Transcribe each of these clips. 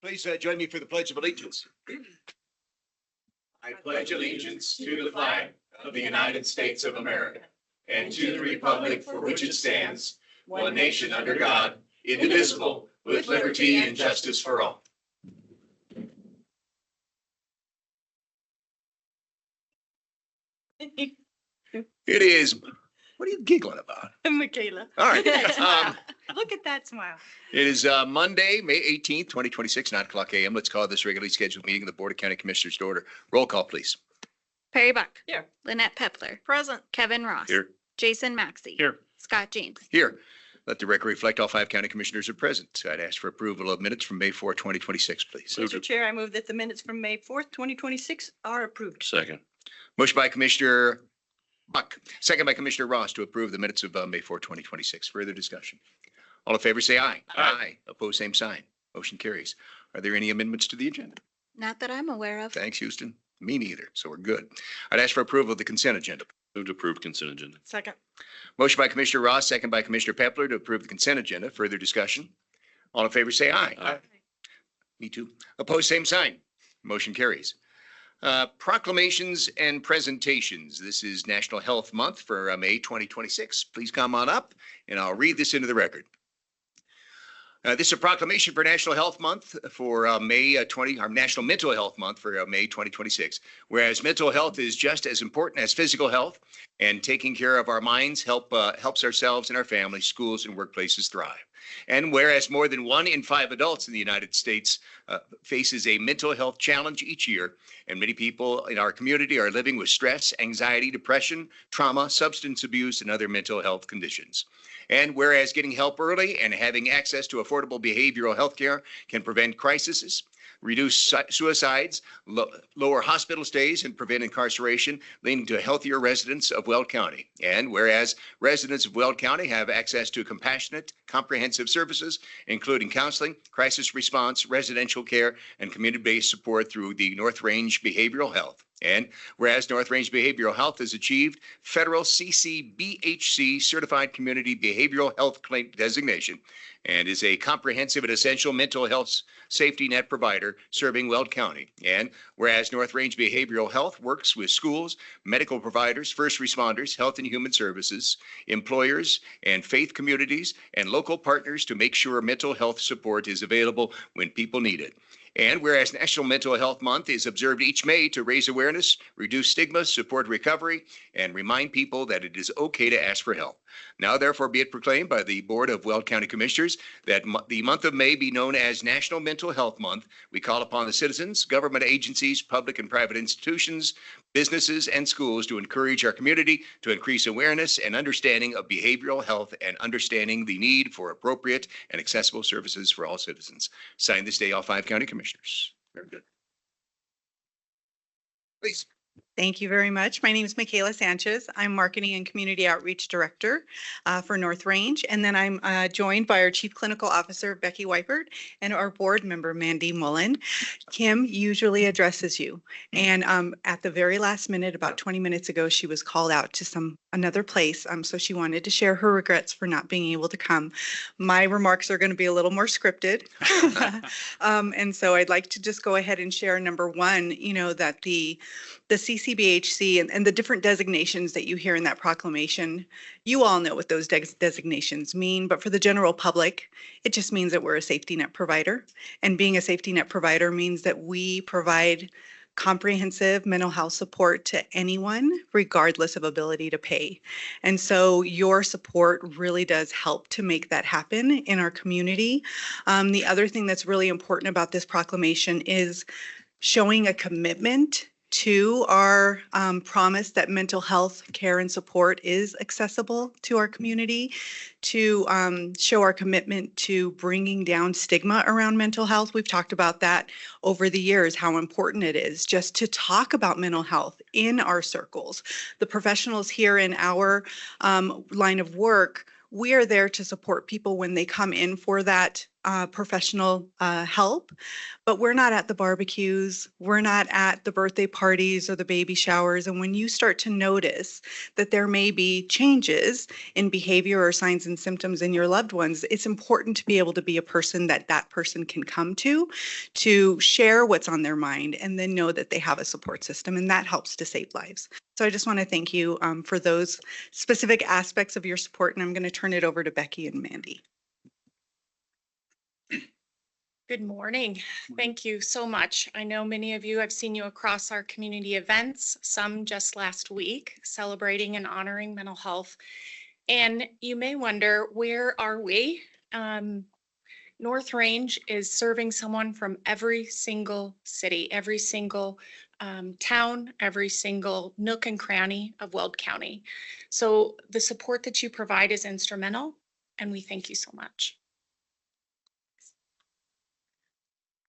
Please join me for the Pledge of Allegiance. I pledge allegiance to the flag of the United States of America and to the republic for which it stands, one nation under God, indivisible, with liberty and justice for all. It is, what are you giggling about? Michaela. All right. Look at that smile. It is Monday, May 18th, 2026, 9:00 a.m. Let's call this regularly scheduled meeting of the Board of County Commissioners to order. Roll call, please. Perry Buck. Here. Lynette Pepler. Present. Kevin Ross. Here. Jason Maxey. Here. Scott James. Here. Let the record reflect all 5 county commissioners are present. I'd ask for approval of minutes from May 4th, 2026, please. Mr. Chair, I move that the minutes from May 4th, 2026 are approved. Second. Motion by Commissioner Buck, second by Commissioner Ross to approve the minutes of May 4th, 2026. Further discussion? All in favor, say aye. Aye. Opposed, same sign. Motion carries. Are there any amendments to the agenda? Not that I'm aware of. Thanks, Houston. Me neither, so we're good. I'd ask for approval of the consent agenda. Move to approve consent agenda. Second. Motion by Commissioner Ross, second by Commissioner Pepler to approve the consent agenda. Further discussion? All in favor, say aye. Aye. Me too. Opposed, same sign. Motion carries. Proclamations and presentations. This is National Health Month for May 2026. Please come on up and I'll read this into the record. This is a proclamation for National Health Month for National Mental Health Month for May 2026. Whereas mental health is just as important as physical health, and taking care of our minds helps ourselves and our families, schools, and workplaces thrive. And whereas more than 1 in 5 adults in the United States faces a mental health challenge each year, and many people in our community are living with stress, anxiety, depression, trauma, substance abuse, and other mental health conditions. And whereas getting help early and having access to affordable behavioral health care can prevent crises, reduce suicides, lower hospital stays, and prevent incarceration, leading to healthier residents of Weld County. And whereas residents of Weld County have access to compassionate, comprehensive services, including counseling, crisis response, residential care, and community-based support through the North Range Behavioral Health. And whereas North Range Behavioral Health has achieved federal CCBHC Certified Community Behavioral Health Claim designation and is a comprehensive and essential mental health safety net provider serving Weld County. And whereas North Range Behavioral Health works with schools, medical providers, first responders, health and human services, employers, and faith communities, and local partners to make sure mental health support is available when people need it. And whereas National Mental Health Month is observed each May to raise awareness, reduce stigma, support recovery, and remind people that it is okay to ask for help. Now, therefore, be it proclaimed by the Board of Weld County Commissioners that the month of May be known as National Mental Health Month. We call upon the citizens, government agencies, public and private institutions, businesses, and schools to encourage our community to increase awareness and understanding of behavioral health and understanding the need for appropriate and accessible services for all citizens. Signed this day, all 5 county commissioners. Very good. Please. Thank you very much. My name is Michaela Sanchez. I'm Marketing and Community Outreach Director for North Range. And then I'm joined by our Chief Clinical Officer, Becky Weipert, and our board member, Mandy Mullen. Kim usually addresses you. And at the very last minute, about 20 minutes ago, she was called out to another place. So she wanted to share her regrets for not being able to come. My remarks are going to be a little more scripted. And so I'd like to just go ahead and share number one, that the CCBHC and the different designations that you hear in that proclamation, you all know what those designations mean, but for the general public, it just means that we're a safety net provider. And being a safety net provider means that we provide comprehensive mental health support to anyone, regardless of ability to pay. And so your support really does help to make that happen in our community. The other thing that's really important about this proclamation is showing a commitment to our promise that mental health care and support is accessible to our community, to show our commitment to bringing down stigma around mental health. We've talked about that over the years, how important it is just to talk about mental health in our circles. The professionals here in our line of work, we are there to support people when they come in for that professional help, but we're not at the barbecues, we're not at the birthday parties or the baby showers. And when you start to notice that there may be changes in behavior or signs and symptoms in your loved ones, it's important to be able to be a person that that person can come to share what's on their mind, and then know that they have a support system, and that helps to save lives. So I just want to thank you for those specific aspects of your support, and I'm going to turn it over to Becky and Mandy. Good morning. Thank you so much. I know many of you, I've seen you across our community events, some just last week, celebrating and honoring mental health. And you may wonder, where are we? North Range is serving someone from every single city, every single town, every single nook and cranny of Weld County. So the support that you provide is instrumental, and we thank you so much.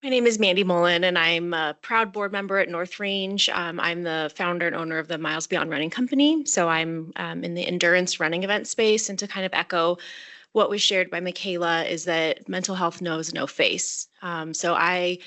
My name is Mandy Mullen, and I'm a proud board member at North Range. I'm the founder and owner of the Miles Beyond Running Company. So I'm in the endurance running event space. And to kind of echo what was shared by Michaela is that mental health knows no face. So I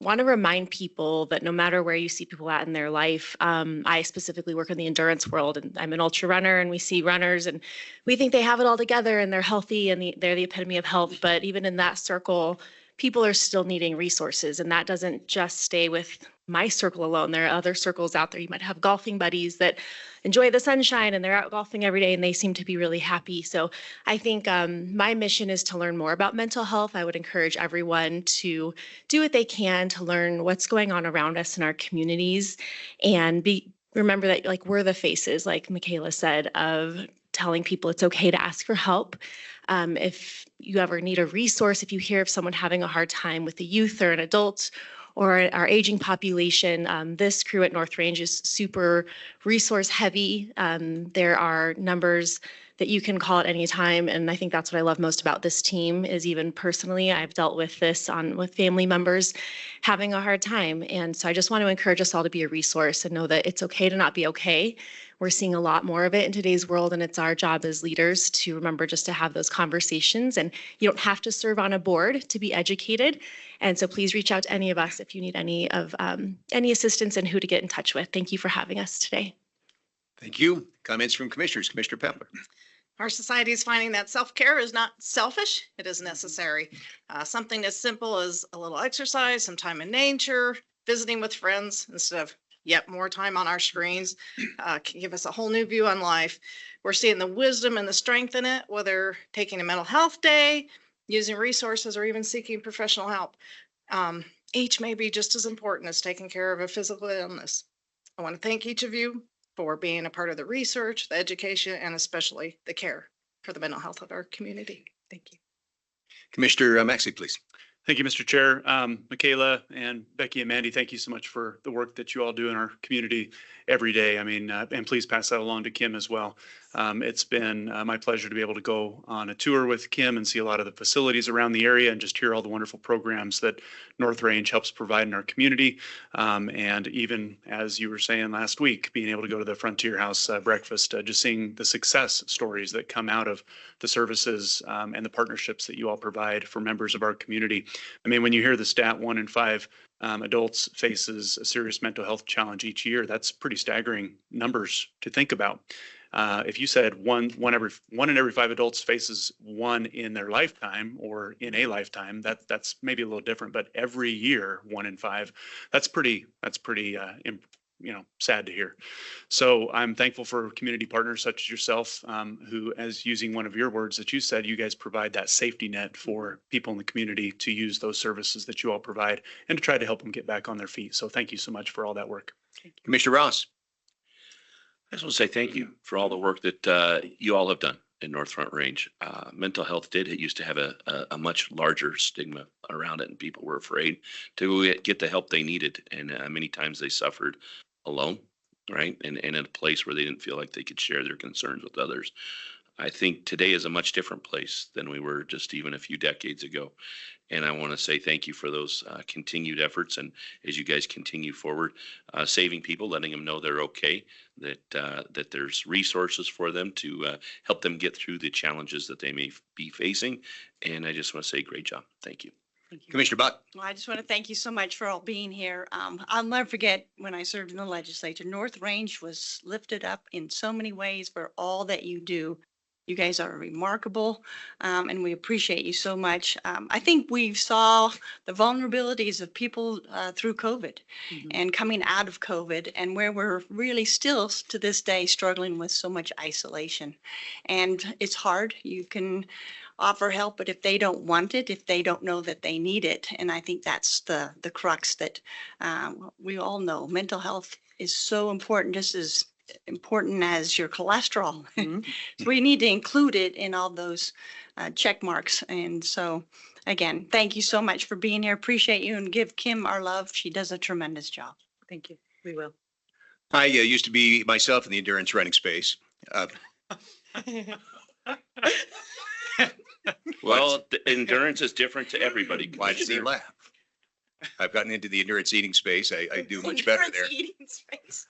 want to remind people that no matter where you see people at in their life, I specifically work in the endurance world, and I'm an ultra runner, and we see runners and we think they have it all together and they're healthy and they're the epitome of health. But even in that circle, people are still needing resources, and that doesn't just stay with my circle alone. There are other circles out there. You might have golfing buddies that enjoy the sunshine and they're out golfing every day and they seem to be really happy. So I think my mission is to learn more about mental health. I would encourage everyone to do what they can to learn what's going on around us in our communities, and remember that, like, we're the faces, like Michaela said, of telling people it's okay to ask for help. If you ever need a resource, if you hear of someone having a hard time with a youth or an adult or our aging population, this crew at North Range is super resource heavy. There are numbers that you can call at any time. And I think that's what I love most about this team is, even personally, I've dealt with this with family members having a hard time. And so I just want to encourage us all to be a resource and know that it's okay to not be okay. We're seeing a lot more of it in today's world, and it's our job as leaders to remember just to have those conversations. And you don't have to serve on a board to be educated. And so please reach out to any of us if you need any assistance and who to get in touch with. Thank you for having us today. Thank you. Comments from commissioners. Commissioner Pepler. Our society is finding that self-care is not selfish, it is necessary. Something as simple as a little exercise, some time in nature, visiting with friends instead of yet more time on our screens can give us a whole new view on life. We're seeing the wisdom and the strength in it, whether taking a mental health day, using resources, or even seeking professional help. Each may be just as important as taking care of a physical illness. I want to thank each of you for being a part of the research, the education, and especially the care for the mental health of our community. Thank you. Commissioner Maxey, please. Thank you, Mr. Chair. Michaela and Becky and Mandy, thank you so much for the work that you all do in our community every day. I mean, and please pass that along to Kim as well. It's been my pleasure to be able to go on a tour with Kim and see a lot of the facilities around the area and just hear all the wonderful programs that North Range helps provide in our community. And even as you were saying last week, being able to go to the Frontier House breakfast, just seeing the success stories that come out of the services and the partnerships that you all provide for members of our community. I mean, when you hear the stat 1 in 5 adults faces a serious mental health challenge each year, that's pretty staggering numbers to think about. If you said one in every 5 adults faces one in their lifetime or in a lifetime, that's maybe a little different. But every year, 1 in 5, that's pretty sad to hear. So I'm thankful for community partners such as yourself, who, as using one of your words that you said, you guys provide that safety net for people in the community to use those services that you all provide and to try to help them get back on their feet. So thank you so much for all that work. Commissioner Ross. I just want to say thank you for all the work that you all have done in North Front Range. Mental health used to have a much larger stigma around it, and people were afraid to get the help they needed. And many times they suffered alone, right? And in a place where they didn't feel like they could share their concerns with others. I think today is a much different place than we were just even a few decades ago. And I want to say thank you for those continued efforts. And as you guys continue forward, saving people, letting them know they're okay, that there's resources for them to help them get through the challenges that they may be facing. And I just want to say great job. Thank you. Commissioner Buck. Well, I just want to thank you so much for all being here. I'll never forget when I served in the legislature, North Range was lifted up in so many ways for all that you do. You guys are remarkable, and we appreciate you so much. I think we saw the vulnerabilities of people through COVID and coming out of COVID, and where we're really still to this day struggling with so much isolation. And it's hard. You can offer help, but if they don't want it, if they don't know that they need it, and I think that's the crux that we all know. Mental health is so important, just as important as your cholesterol. So we need to include it in all those check marks. And so, again, thank you so much for being here. Appreciate you, and give Kim our love. She does a tremendous job. Thank you. We will. I used to be myself in the endurance running space. Well, the endurance is different to everybody. Why does he laugh? I've gotten into the endurance eating space. I do much better there. Eating space.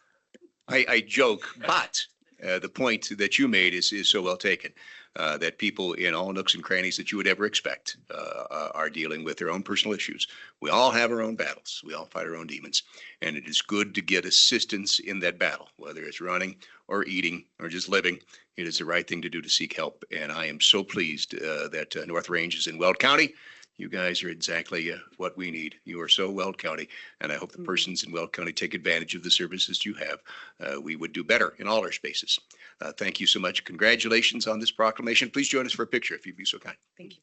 I joke, but the point that you made is so well taken, that people in all nooks and crannies that you would ever expect are dealing with their own personal issues. We all have our own battles. We all fight our own demons. And it is good to get assistance in that battle, whether it's running or eating or just living. It is the right thing to do to seek help. And I am so pleased that North Range is in Weld County. You guys are exactly what we need. You are so Weld County, and I hope the persons in Weld County take advantage of the services you have. We would do better in all our spaces. Thank you so much. Congratulations on this proclamation. Please join us for a picture if you'd be so kind. Thank you.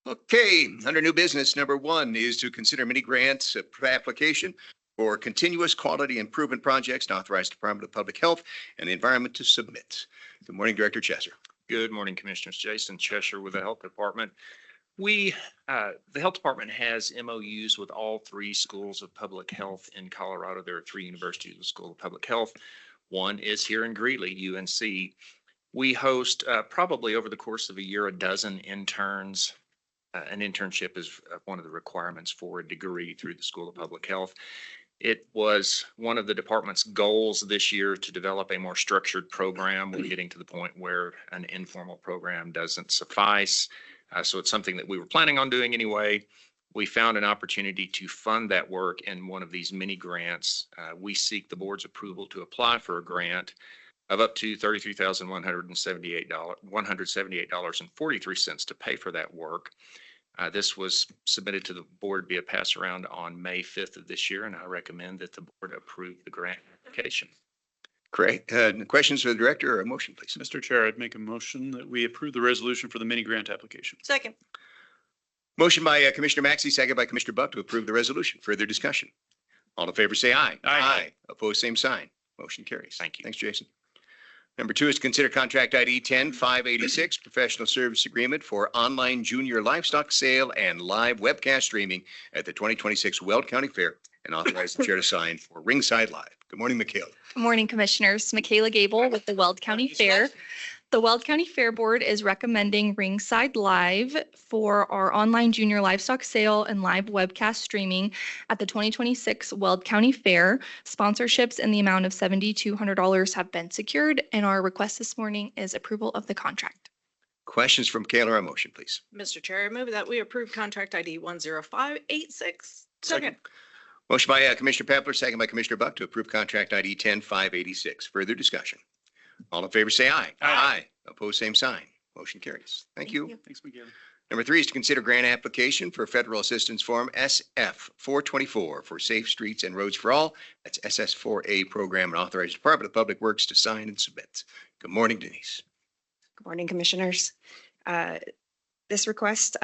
Okay, under new business, number one is to consider mini grant application for continuous quality improvement projects and authorize Department of Public Health and the Environment to submit. Good morning, Director Chesser. Good morning, Commissioners. Jason Cheshire with the Health Department. The Health Department has MOUs with all three schools of public health in Colorado. There are three universities with the School of Public Health. One is here in Greeley, UNC. We host probably over the course of a year, a dozen interns. An internship is one of the requirements for a degree through the School of Public Health. It was one of the department's goals this year to develop a more structured program. We're getting to the point where an informal program doesn't suffice. So it's something that we were planning on doing anyway. We found an opportunity to fund that work in one of these mini grants. We seek the board's approval to apply for a grant of up to $33,178.43 to pay for that work. This was submitted to the board via pass around on May 5th of this year, and I recommend that the board approve the grant application. Great. Questions for the director or a motion, please? Mr. Chair, I'd make a motion that we approve the resolution for the mini grant application. Second. Motion by Commissioner Maxey, second by Commissioner Buck to approve the resolution. Further discussion? All in favor, say aye. Aye. Opposed, same sign. Motion carries. Thank you. Thanks, Jason. Number two is to consider contract ID 10586, professional service agreement for online junior livestock sale and live webcast streaming at the 2026 Weld County Fair, and authorize the chair to sign for Ringside Live. Good morning, Michaela. Good morning, Commissioners. Michaela Gable with the Weld County Fair. The Weld County Fair Board is recommending Ringside Live for our online junior livestock sale and live webcast streaming at the 2026 Weld County Fair. Sponsorships in the amount of $7,200 have been secured, and our request this morning is approval of the contract. Questions from Michaela or a motion, please? Mr. Chair, I move that we approve contract ID 10586. Second. Motion by Commissioner Pepler, second by Commissioner Buck to approve contract ID 10586. Further discussion? All in favor, say aye. Aye. Opposed, same sign. Motion carries. Thank you. Thanks, Michaela. Number 3 is to consider grant application for Federal Assistance Form SF 424 for Safe Streets and Roads for All. That's SS4A program, and authorize Department of Public Works to sign and submit. Good morning, Denise. Good morning, Commissioners. This request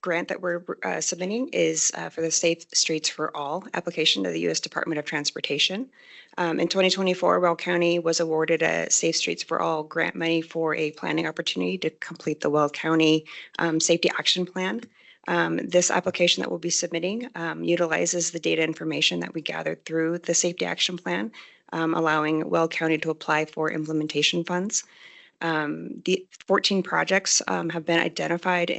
grant that we're submitting is for the Safe Streets for All application to the U.S. Department of Transportation. In 2024, Weld County was awarded a Safe Streets for All grant money for a planning opportunity to complete the Weld County Safety Action Plan. This application that we'll be submitting utilizes the data information that we gathered through the Safety Action Plan, allowing Weld County to apply for implementation funds. The 14 projects have been identified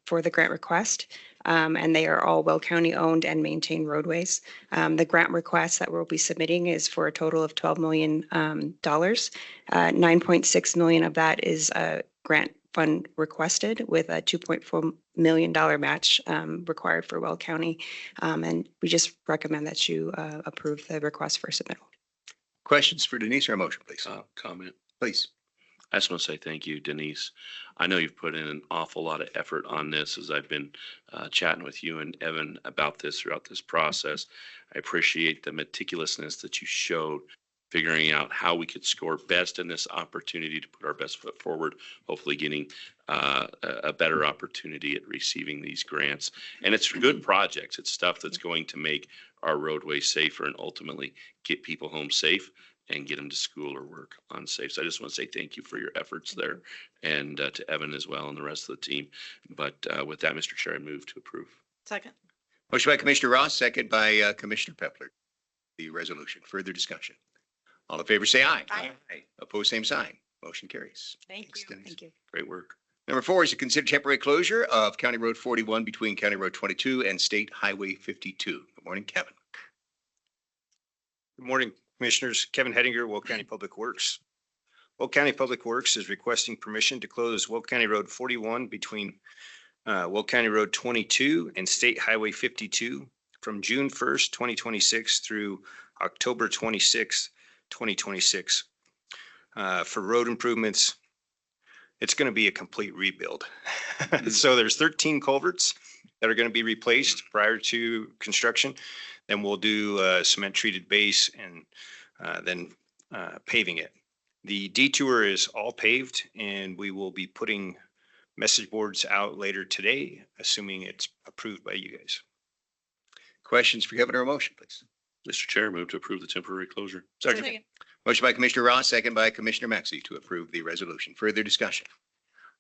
for the grant request, and they are all Weld County owned and maintained roadways. The grant request that we'll be submitting is for a total of $12 million. $9.6 million of that is a grant fund requested with a $2.4 million match required for Weld County. And we just recommend that you approve the request for submittal. Questions for Denise or a motion, please? Comment. Please. I just want to say thank you, Denise. I know you've put in an awful lot of effort on this as I've been chatting with you and Evan about this throughout this process. I appreciate the meticulousness that you showed, figuring out how we could score best in this opportunity to put our best foot forward, hopefully getting a better opportunity at receiving these grants. And it's good projects. It's stuff that's going to make our roadways safer and ultimately get people home safe and get them to school or work unsafe. So I just want to say thank you for your efforts there, and to Evan as well and the rest of the team. But with that, Mr. Chair, I move to approve. Second. Motion by Commissioner Ross, second by Commissioner Pepler. The resolution. Further discussion? All in favor, say aye. Aye. Opposed, same sign. Motion carries. Thank Thanks, you. Denise. Thank you. Great work. Number 4 is to consider temporary closure of County Road 41 between County Road 22 and State Highway 52. Good morning, Kevin. Good morning, Commissioners. Kevin Hettinger, Weld County Public Works. Weld County Public Works is requesting permission to close Weld County Road 41 between Weld County Road 22 and State Highway 52 from June 1st, 2026 through October 26th, 2026. For road improvements, it's going to be a complete rebuild. So there's 13 culverts that are going to be replaced prior to construction. Then we'll do cement treated base and then paving it. The detour is all paved, and we will be putting message boards out later today, assuming it's approved by you guys. Questions for Kevin or a motion, please? Mr. Chair, move to approve the temporary closure. Second. Motion by Commissioner Ross, second by Commissioner Maxey to approve the resolution. Further discussion?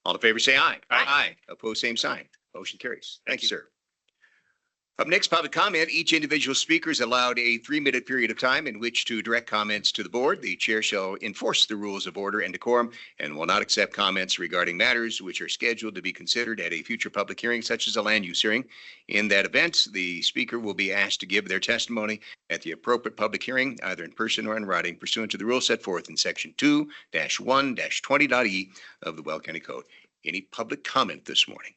All in favor, say aye. Aye. Opposed, same sign. Motion carries. Thank you, sir. Up next, public comment. Each individual speaker is allowed a 3-minute period of time in which to direct comments to the board. The chair shall enforce the rules of order and decorum and will not accept comments regarding matters which are scheduled to be considered at a future public hearing, such as a land use hearing. In that event, the speaker will be asked to give their testimony at the appropriate public hearing, either in person or in writing, pursuant to the rules set forth in Section 2-1-20.e of the Weld County Code. Any public comment this morning?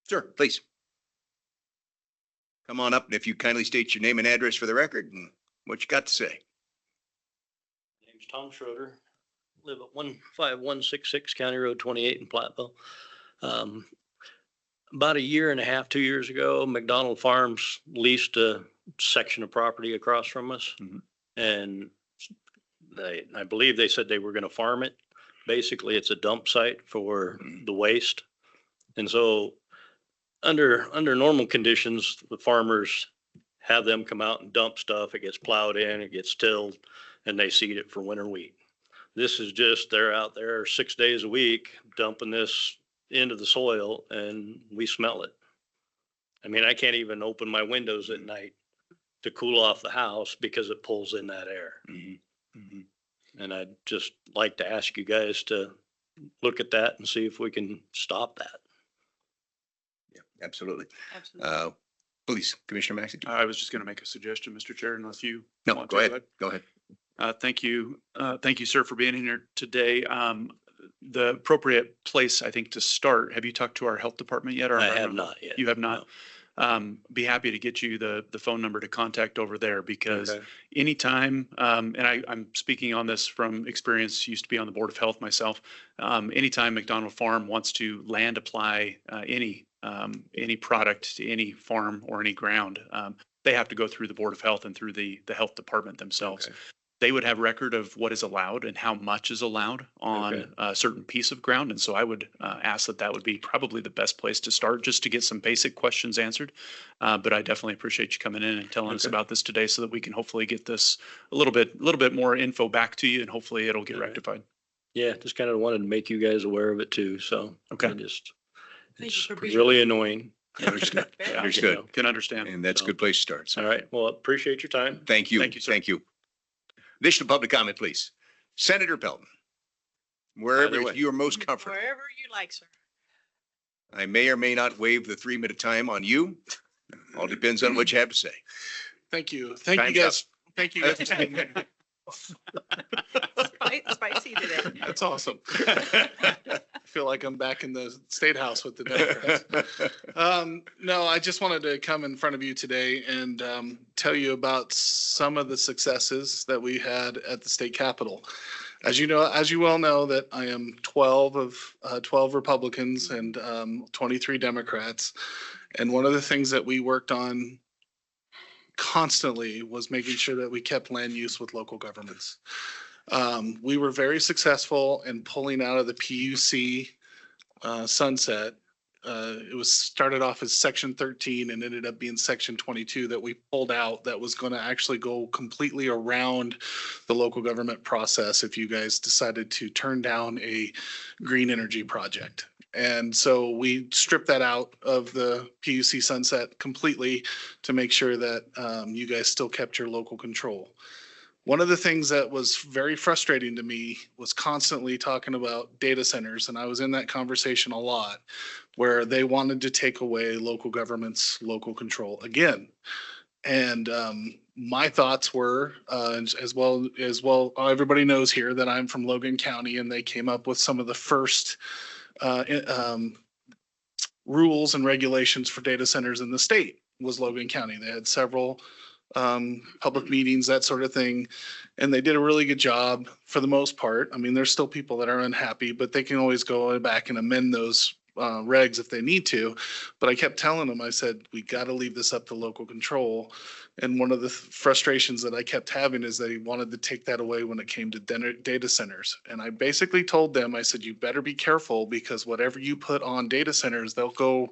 Sir, please. Come on up, and if you kindly state your name and address for the record and what you got to say. Name's Tom Schroeder, live at 15166 County Road 28 in Platteville. About a year and a half, 2 years ago, McDonald Farms leased a section of property across from us. And I believe they said they were going to farm it. Basically, it's a dump site for the waste. And so under normal conditions, the farmers have them come out and dump stuff. It gets plowed in, it gets tilled, and they seed it for winter wheat. This is just, they're out there 6 days a week dumping this into the soil, and we smell it. I mean, I can't even open my windows at night to cool off the house because it pulls in that air. And I'd just like to ask you guys to look at that and see if we can stop that. Yeah, absolutely. Absolutely. Please, Commissioner Maxey. I was just going to make a suggestion, Mr. Chair, unless you No, want go to. ahead. Go ahead. Thank you. Thank you, sir, for being in here today. The appropriate place, I think, to start, have you talked to our health department yet? Or I have environmental? not yet. You have not? Be happy to get you the phone number to contact over there because Okay. anytime, and I'm speaking on this from experience, used to be on the Board of Health myself. Anytime McDonald Farm wants to land apply any product to any farm or any ground, they have to go through the Board of Health and through the health department themselves. Okay. They would have record of what is allowed and how much is allowed on Okay. a certain piece of ground. And so I would ask that would be probably the best place to start, just to get some basic questions answered. But I definitely appreciate you coming in and telling us Okay. about this today so that we can hopefully get this a little bit more info back to you, and hopefully it'll get All right. rectified. Yeah, just kind of wanted to make you guys aware of it too. So Okay. I just, Thank you it's for being really annoying. Understood. Yeah, Understood. You know. Can understand. And that's a good place to start. So All right. Well, appreciate your time. thank you. Thank you, sir. Thank you. Additional public comment, please. Senator Pelton, wherever Either way. you are most comfortable. Wherever you like, sir. I may or may not waive the 3-minute time on you. All depends on what you have to say. Thank you. Thank Time's you guys. Thank you guys. Spicy today. That's awesome. I feel like I'm back in the State House with the Democrats. No, I just wanted to come in front of you today and tell you about some of the successes that we had at the state capitol. As you know, as you well know, that I am 12 Republicans and 23 Democrats. And one of the things that we worked on constantly was making sure that we kept land use with local governments. We were very successful in pulling out of the PUC sunset. It was started off as section 13 and ended up being section 22 that we pulled out, that was going to actually go completely around the local government process if you guys decided to turn down a green energy project. And so we stripped that out of the PUC sunset completely to make sure that you guys still kept your local control. One of the things that was very frustrating to me was constantly talking about data centers, and I was in that conversation a lot, where they wanted to take away local government's local control again. And my thoughts were, as well, everybody knows here that I'm from Logan County, and they came up with some of the first rules and regulations for data centers in the state was Logan County. They had several public meetings, that sort of thing. And they did a really good job for the most part. I mean, there's still people that are unhappy, but they can always go back and amend those regs if they need to. But I kept telling them, I said, we got to leave this up to local control. And one of the frustrations that I kept having is they wanted to take that away when it came to data centers. And I basically told them, I said, you better be careful, because whatever you put on data centers, they'll go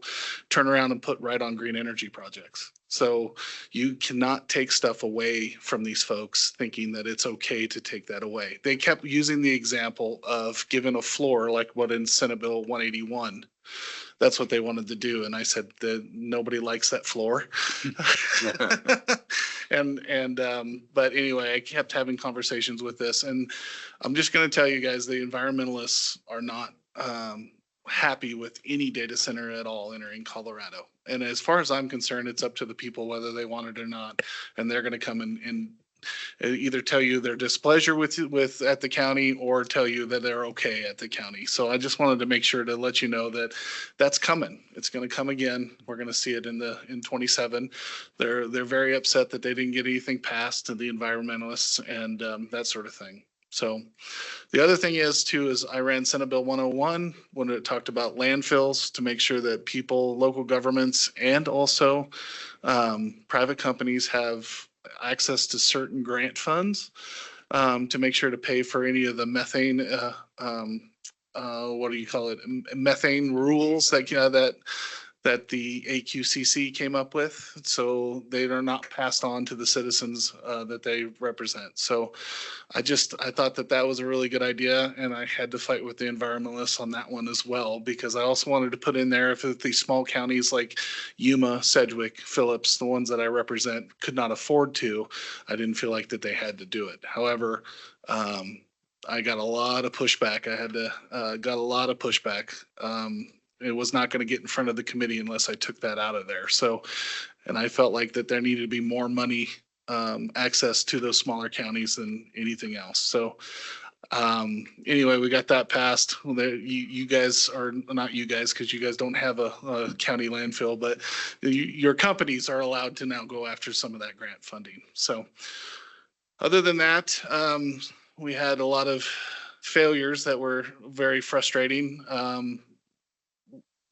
turn around and put right on green energy projects. So you cannot take stuff away from these folks thinking that it's okay to take that away. They kept using the example of giving a floor like what in Senate Bill 181. That's what they wanted to do. And I said that nobody likes that floor. But anyway, I kept having conversations with this, and I'm just going to tell you guys, the environmentalists are not happy with any data center at all entering Colorado. And as far as I'm concerned, it's up to the people whether they want it or not. And they're going to come and either tell you their displeasure with at the county, or tell you that they're okay at the county. So I just wanted to make sure to let you know that that's coming. It's going to come again. We're going to see it in 27. They're very upset that they didn't get anything passed to the environmentalists and that sort of thing. So the other thing is I ran Senate Bill 101 when it talked about landfills, to make sure that people, local governments, and also private companies have access to certain grant funds to make sure to pay for any of the methane, methane rules that that the AQCC came up with, so they are not passed on to the citizens that they represent. So I thought that that was a really good idea, and I had to fight with the environmentalists on that one as well, because I also wanted to put in there if these small counties like Yuma, Sedgwick, Phillips, the ones that I represent, could not afford to, I didn't feel like that they had to do it. However, I got a lot of pushback. Got a lot of pushback. It was not going to get in front of the committee unless I took that out of there. So, and I felt like that there needed to be more money, access to those smaller counties than anything else. So, anyway, we got that passed. You guys are not you guys, because you guys don't have a county landfill, but your companies are allowed to now go after some of that grant funding. So, other than that, we had a lot of failures that were very frustrating.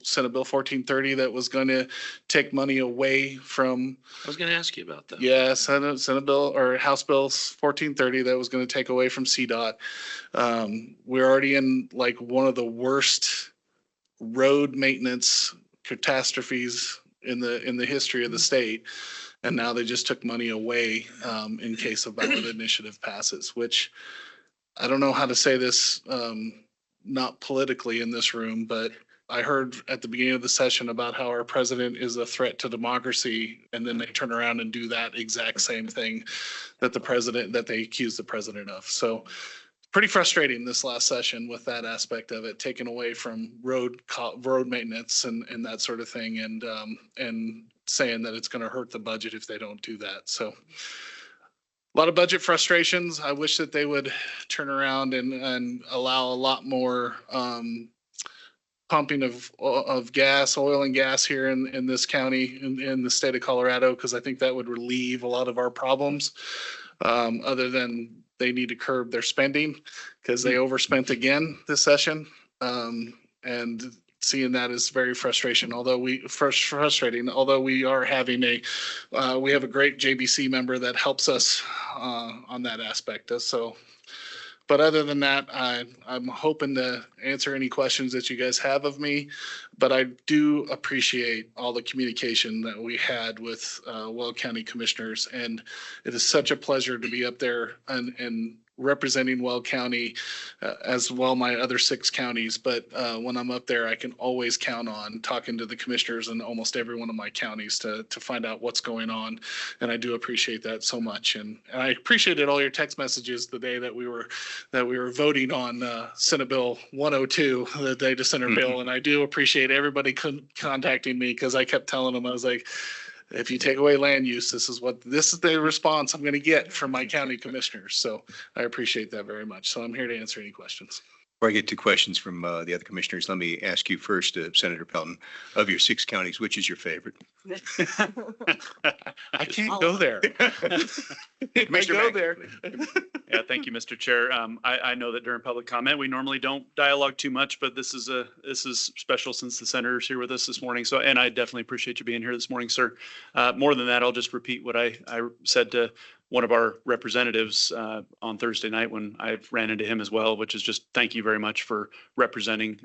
Senate Bill 1430 that was going to take money away from. I was going to ask you about that. Yeah, Senate Bill or House Bills 1430 that was going to take away from CDOT. We're already in like one of the worst road maintenance catastrophes in the history of the state. And now they just took money away in case a ballot initiative passes, which I don't know how to say this, not politically in this room, but I heard at the beginning of the session about how our president is a threat to democracy, and then they turn around and do that exact same thing that they accuse the president of. So pretty frustrating this last session with that aspect of it, taken away from road maintenance and that sort of thing, and saying that it's going to hurt the budget if they don't do that. So a lot of budget frustrations. I wish that they would turn around and allow a lot more pumping of gas, oil and gas here in this county, in the state of Colorado, because I think that would relieve a lot of our problems. Other than they need to curb their spending because they overspent again this session. And seeing that is very frustrating. Although we are having we have a great JBC member that helps us on that aspect. But other than that, I'm hoping to answer any questions that you guys have of me. But I do appreciate all the communication that we had with Weld County commissioners. And it is such a pleasure to be up there and representing Weld County as well, my other 6 counties. But when I'm up there, I can always count on talking to the commissioners in almost every one of my counties to find out what's going on. And I do appreciate that so much. And I appreciated all your text messages the day that we were voting on Senate Bill 102, the data center bill. And I do appreciate everybody contacting me, because I kept telling them, I was like, if you take away land use, this is the response I'm going to get from my county commissioners. So I appreciate that very much. So I'm here to answer any questions. Before I get to questions from the other commissioners, let me ask you first, Senator Pelton, of your 6 counties, which is your favorite? I can't go there. If I go there. Yeah, thank you, Mr. Chair. I know that during public comment, we normally don't dialogue too much, but this is special since the senator's here with us this morning. So, and I definitely appreciate you being here this morning, sir. More than that, I'll just repeat what I said to one of our representatives on Thursday night when I ran into him as well, which is just thank you very much for representing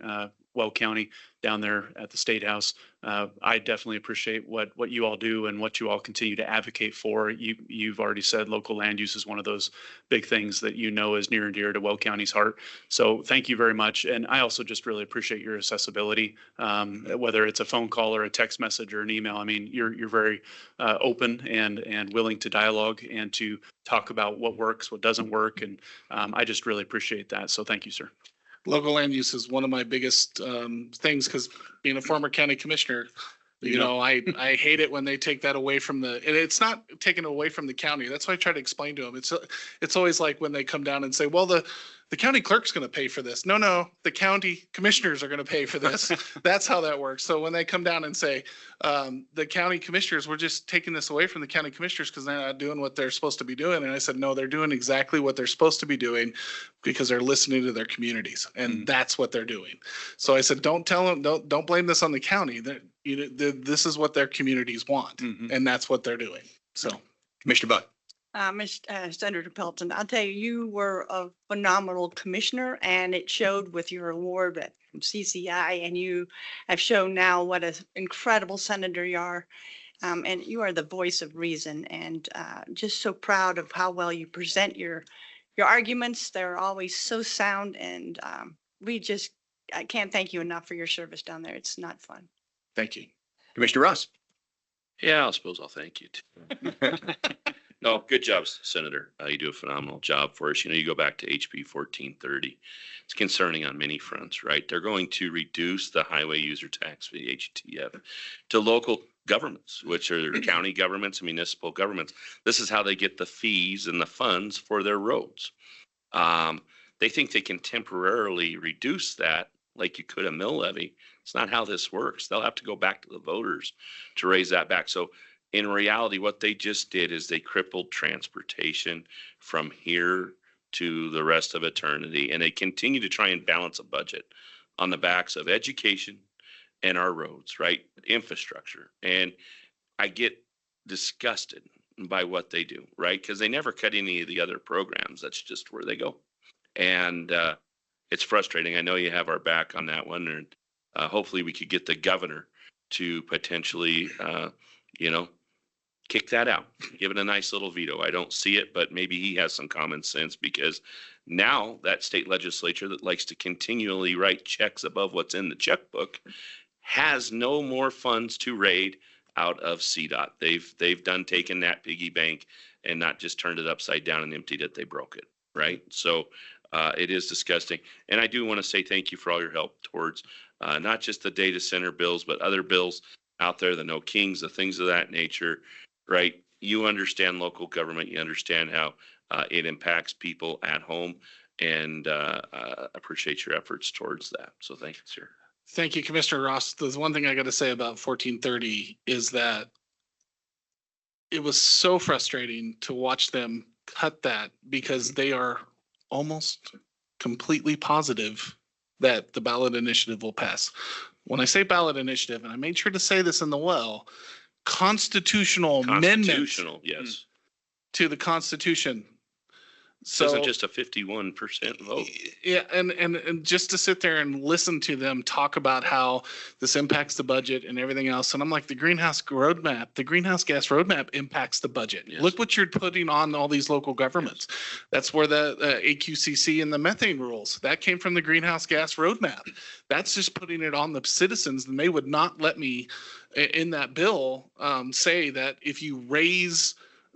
Weld County down there at the State House. I definitely appreciate what you all do and what you all continue to advocate for. You've already said local land use is one of those big things that you know is near and dear to Weld County's heart. So thank you very much. And I also just really appreciate your accessibility, whether it's a phone call or a text message or an email. I mean, you're very open and willing to dialogue and to talk about what works, what doesn't work. And I just really appreciate that. So thank you, sir. Local land use is one of my biggest things, because being a former county commissioner, I hate it when they take that away from and it's not taken away from the county. That's why I try to explain to them. It's always like when they come down and say, well, the county clerk's going to pay for this. No, the county commissioners are going to pay for this. That's how that works. So when they come down and say, the county commissioners, we're just taking this away from the county commissioners because they're not doing what they're supposed to be doing. And I said, no, they're doing exactly what they're supposed to be doing, because they're listening to their communities, and that's what they're doing. So I said, don't tell them, don't blame this on the county. This is what their communities want, and that's what they're doing. So, Commissioner Buck. Senator Pelton, I'll tell you, you were a phenomenal commissioner and it showed with your award at CCI, and you have shown now what an incredible senator you are. And you are the voice of reason, and just so proud of how well you present your arguments. They're always so sound, and I can't thank you enough for your service down there. It's not fun. Thank you. Commissioner Ross. Yeah, I suppose I'll thank you too. No, good job, Senator. You do a phenomenal job for us. You know, you go back to HB 1430. It's concerning on many fronts, right? They're going to reduce the highway user tax, the HTF, to local governments, which are county governments and municipal governments. This is how they get the fees and the funds for their roads. They think they can temporarily reduce that like you could a mill levy. It's not how this works. They'll have to go back to the voters to raise that back. So in reality, what they just did is they crippled transportation from here to the rest of eternity. And they continue to try and balance a budget on the backs of education and our roads, right? Infrastructure. And I get disgusted by what they do, right? Because they never cut any of the other programs. That's just where they go. And it's frustrating. I know you have our back on that one. And hopefully we could get the governor to potentially, kick that out, give it a nice little veto. I don't see it, but maybe he has some common sense, because now that state legislature that likes to continually write checks above what's in the checkbook has no more funds to raid out of CDOT. They've done taken that piggy bank and not just turned it upside down and emptied it. They broke it, right? So it is disgusting. And I do want to say thank you for all your help towards not just the data center bills, but other bills out there, the No Kings, the things of that nature, right? You understand local government. You understand how it impacts people at home, and appreciate your efforts towards that. So thank you, sir. Thank you, Commissioner Ross. There's one thing I got to say about 1430 is that it was so frustrating to watch them cut that, because they are almost completely positive that the ballot initiative will pass. When I say ballot initiative, and I made sure to say this in the constitutional amendment Yes. to the Constitution. So isn't just a 51% vote. Yeah, and just to sit there and listen to them talk about how this impacts the budget and everything else. And I'm like, the greenhouse gas roadmap impacts the budget. Yes. Look what you're putting on all these local governments. Yes. That's where the AQCC and the methane rules, that came from the greenhouse gas roadmap. That's just putting it on the citizens. And they would not let me in that bill say that if you raise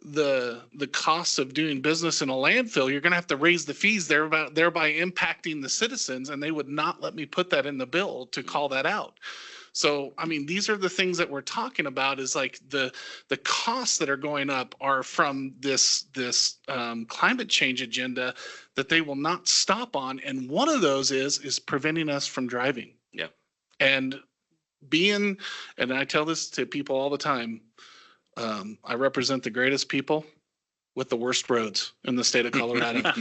the cost of doing business in a landfill, you're going to have to raise the fees thereby impacting the citizens, and they would not let me put that in the bill to call that out. So, I mean, these are the things that we're talking about, is like the costs that are going up are from this climate change agenda that they will not stop on. And one of those is preventing us from driving. Yeah. And and I tell this to people all the time, I represent the greatest people with the worst roads in the state of Colorado.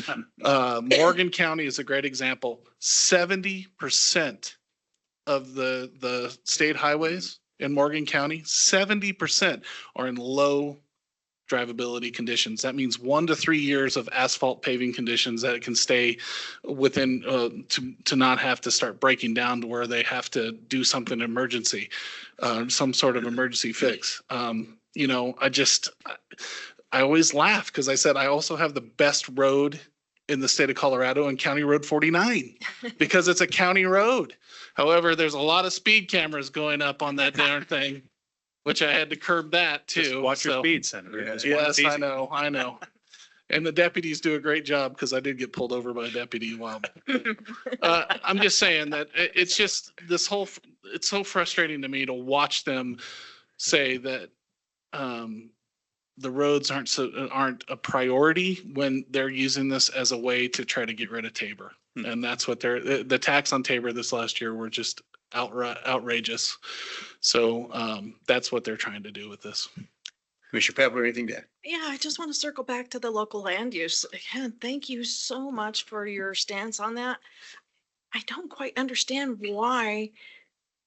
Morgan County is a great example. 70% of the state highways in Morgan County, 70% are in low drivability conditions. That means 1 to 3 years of asphalt paving conditions that it can stay within to not have to start breaking down to where they have to do something emergency, some sort of emergency fix. I always laugh because I said I also have the best road in the state of Colorado and County Road 49 because it's a county road. However, there's a lot of speed cameras going up on that darn thing, which I had to curb that too. Just watch your speed, Senator. Yes, I know. And the deputies do a great job, because I did get pulled over by a deputy a while back. I'm just saying that it's just it's so frustrating to me to watch them say that the roads aren't a priority when they're using this as a way to try to get rid of Tabor. And that's what the tax on Tabor this last year were just outrageous. So that's what they're trying to do with this. Commissioner Pepler, anything to add? Yeah, I just want to circle back to the local land use. Again, thank you so much for your stance on that. I don't quite understand why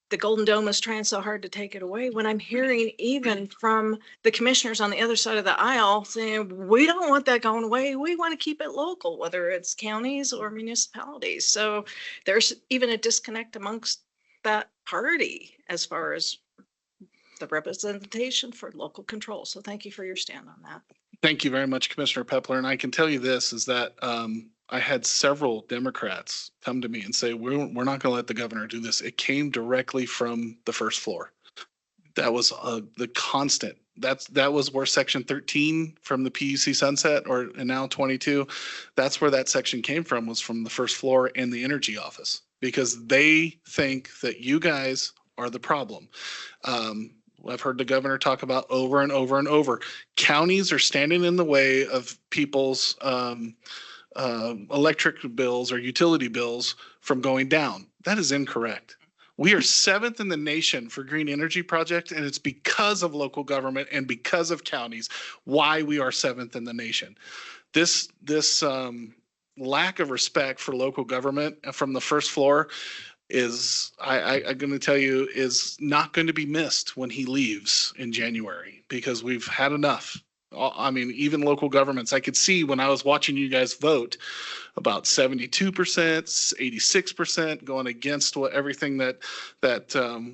the Golden Dome is trying so hard to take it away, when I'm hearing even from the commissioners on the other side of the aisle saying, we don't want that going away. We want to keep it local, whether it's counties or municipalities. So there's even a disconnect amongst that party as far as the representation for local control. So thank you for your stand on that. Thank you very much, Commissioner Pepler. And I can tell you this is that I had several Democrats come to me and say, we're not going to let the governor do this. It came directly from the first floor. That was the constant. That was where section 13 from the PUC sunset and now 22. That's where that section came from, was from the first floor and the energy office, because they think that you guys are the problem. I've heard the governor talk about over and over and over. Counties are standing in the way of people's electric bills or utility bills from going down. That is incorrect. We are 7th in the nation for green energy project, and it's because of local government and because of counties why we are 7th in the nation. This lack of respect for local government from the first floor is, I'm going to tell you, is not going to be missed when he leaves in January, because we've had enough. I mean, even local governments, I could see when I was watching you guys vote about 72%, 86% going against everything that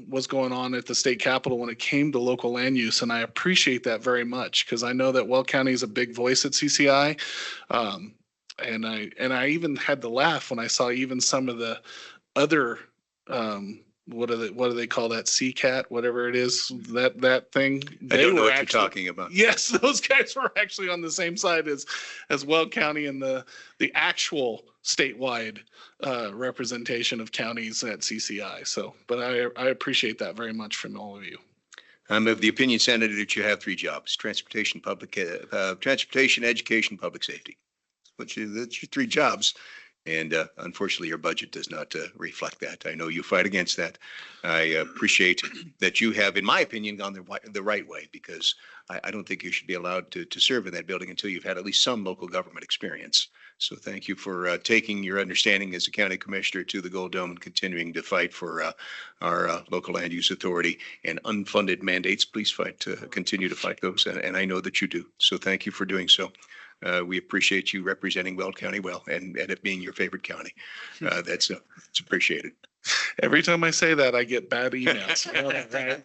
was going on at the state capitol when it came to local land use. And I appreciate that very much, because I know that Weld County is a big voice at CCI. And I even had to laugh when I saw even some of the other what do they call that, CCAT, whatever it is, that thing. I don't know what you're talking about. Yes, those guys were actually on the same side as Weld County and the actual statewide representation of counties at CCI. So, but I appreciate that very much from all of you. I'm of the opinion, Senator, that you have 3 jobs: transportation, education, public safety. That's your 3 jobs. And unfortunately, your budget does not reflect that. I know you fight against that. I appreciate that you have, in my opinion, gone the right way, because I don't think you should be allowed to serve in that building until you've had at least some local government experience. So thank you for taking your understanding as a county commissioner to the Gold Dome and continuing to fight for our local land use authority and unfunded mandates. Please continue to fight those. And I know that you do. So thank you for doing so. We appreciate you representing Weld County well, and it being your favorite county. It's appreciated. Every time I say that, I get bad emails. Right?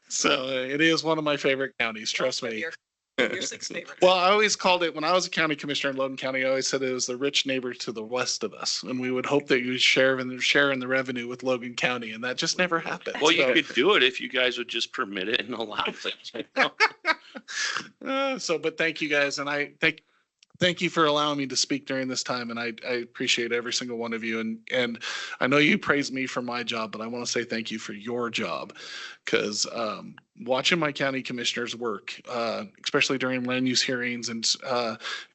So it is one of my favorite counties. Trust me. Your 6th favorite. Well, I always called it, when I was a county commissioner in Logan County, I always said it was the rich neighbor to the west of us. And we would hope that you would share in the revenue with Logan County. And that just never happened. Well, you could do it if you guys would just permit it and allow things. But thank you guys. And I thank you for allowing me to speak during this time. And I appreciate every single one of you. And I know you praise me for my job, but I want to say thank you for your job, because watching my county commissioners work, especially during land use hearings, and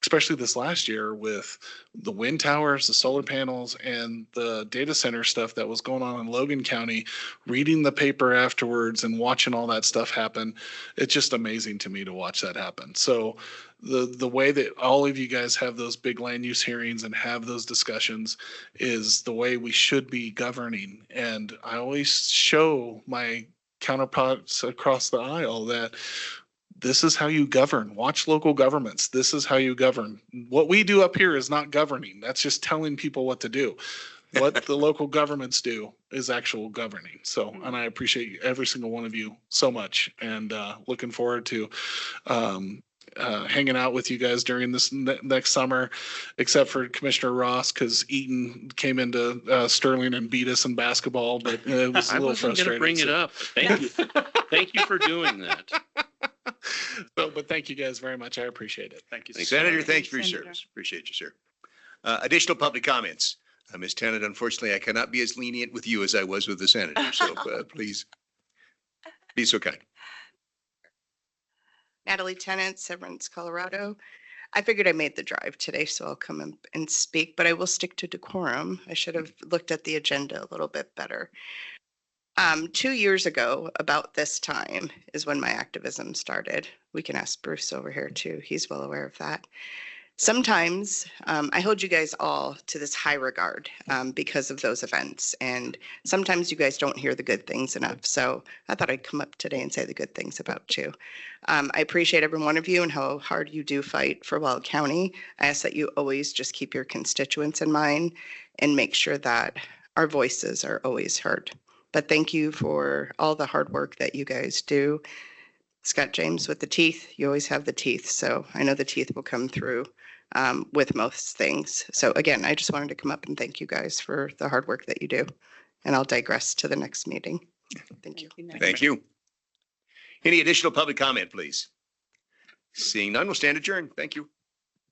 especially this last year with the wind towers, the solar panels, and the data center stuff that was going on in Logan County, reading the paper afterwards and watching all that stuff happen, it's just amazing to me to watch that happen. So the way that all of you guys have those big land use hearings and have those discussions is the way we should be governing. And I always show my counterparts across the aisle that this is how you govern. Watch local governments. This is how you govern. What we do up here is not governing. That's just telling people what to do. What the local governments do is actual governing. So, and I appreciate every single one of you so much, and looking forward to hanging out with you guys during this next summer, except for Commissioner Ross, because Eaton came into Sterling and beat us in basketball, but it was a little frustrating. I wasn't going to bring it up. Thank you. Thank you for doing that. But thank you guys very much. I appreciate it. Thank you. Senator, thank you for your service. Appreciate you, sir. Additional public comments. Ms. Tennant, unfortunately, I cannot be as lenient with you as I was with the senator. So please be so kind. Natalie Tennant, Severance, Colorado. I figured I made the drive today, so I'll come and speak, but I will stick to decorum. I should have looked at the agenda a little bit better. 2 years ago, about this time, is when my activism started. We can ask Bruce over here too. He's well aware of that. sometimes I hold you guys all to this high regard because of those events. And sometimes you guys don't hear the good things enough. So I thought I'd come up today and say the good things about you. I appreciate every one of you and how hard you do fight for Weld County. I ask that you always just keep your constituents in mind and make sure that our voices are always heard. But thank you for all the hard work that you guys do. Scott James with the teeth, you always have the teeth. So I know the teeth will come through with most things. So again, I just wanted to come up and thank you guys for the hard work that you do. And I'll digress to the next meeting. Thank you. Thank you. Any additional public comment, please? Seeing none, we'll stand adjourned. Thank you.